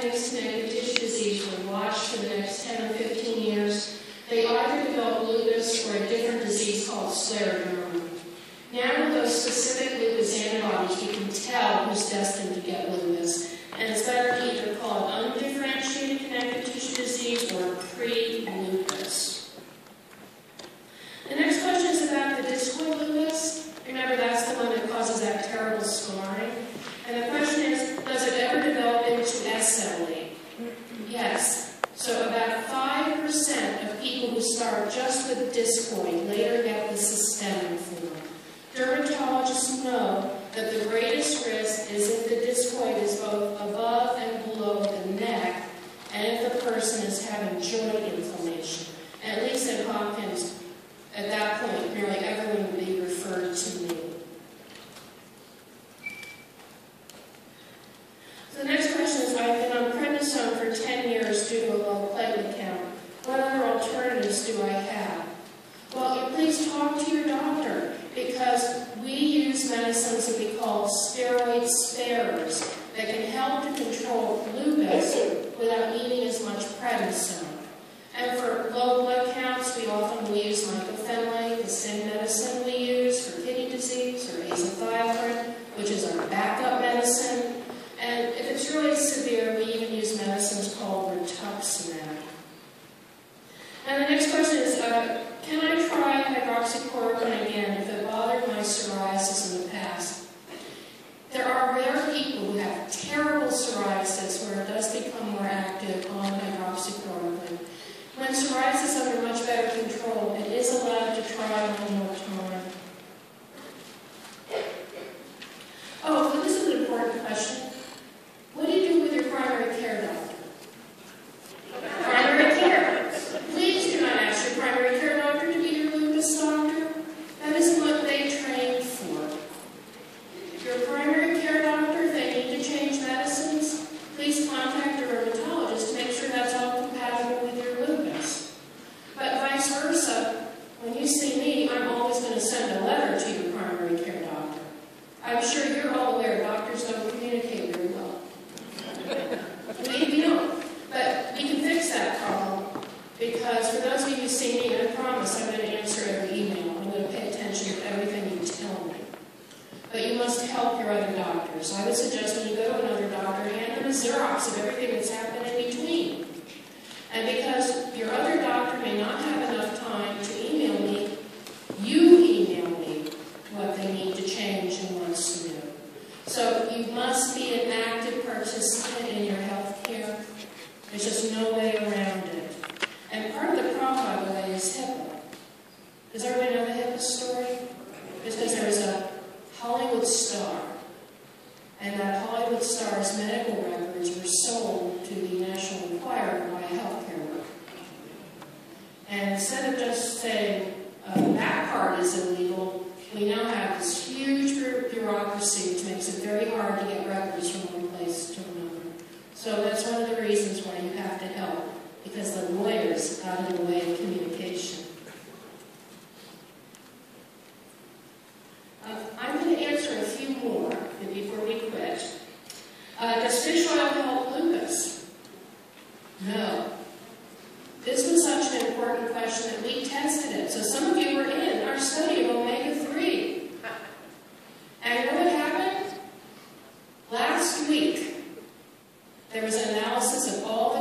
have mixed connective tissue disease were watched for the next 10 or 15 years, they either develop lupus or a different disease called scleroderma. Now with those specific lupus antibodies, you can tell who's destined to get lupus, and it's better to either call it undifferentiated connective tissue disease or pre-lupus. The next question is about the discoid lupus. Remember, that's the one that causes that terrible scarring. And the question is, does it ever develop into SLE? Yes. So about 5% of people who start just with discoid later get the systemic form. Dermatologists know that the greatest risk is if the discoid is both above and below the neck, and if the person is having joint inflammation. And at least at Hopkins, at that point, nearly everyone would be referred to me. So the next question is, I've been on prednisone for 10 years due to a low platelet count. What other alternatives do I have? Well, please talk to your doctor, because we use medicines that we call steroid sparers that can help to control lupus without needing as much prednisone. And for low blood counts, we often will use mycophenolate, the same medicine we use for kidney disease, or azathioprine, which is our backup medicine. And if it's really severe, we even use medicines called rituximab. And the next question is, can I try hydroxychloroquine again if it bothered my psoriasis in the past? There are rare people who have terrible psoriasis where it does become more active on hydroxychloroquine. When psoriasis is under much better control, it is allowed to try one more time. Oh, so this is an important question. What do you do with your primary care doctor? Primary care. Please do not ask your primary care doctor to be your lupus doctor. That isn't what they trained for. Your primary care doctor, if they need to change medicines, please contact a rheumatologist to make sure that's all compatible with your lupus. But vice versa, when you see me, I'm always going to send a letter to your primary care doctor. I'm sure you're all aware doctors don't communicate very well. We don't. But we can fix that problem, because for those of you who see me, I promise I'm going to answer every email. I'm going to pay attention to everything you tell me. But you must help your other doctors. I would suggest when you go to another doctor, hand them a Xerox of everything that's happened in between. And because your other doctor may not have enough time to email me, you email me what they need to change and what's new. So you must be an active participant in your health care. There's just no way around it. And part of the problem, by the way, is HIPAA. Does everybody know the HIPAA story? It's because there was a Hollywood star, and that Hollywood star's medical records were sold to the National Enquirer by a healthcare worker. And instead of just saying that part is illegal, we now have this huge bureaucracy which makes it very hard to get records from one place to another. So that's one of the reasons why you have to help, because the lawyers got in the way of communication. I'm going to answer a few more before we quit. Does fish oil help lupus? No. This was such an important question that we tested it. So some of you were in our study of omega-3. And what happened? Last week, there was an analysis of all the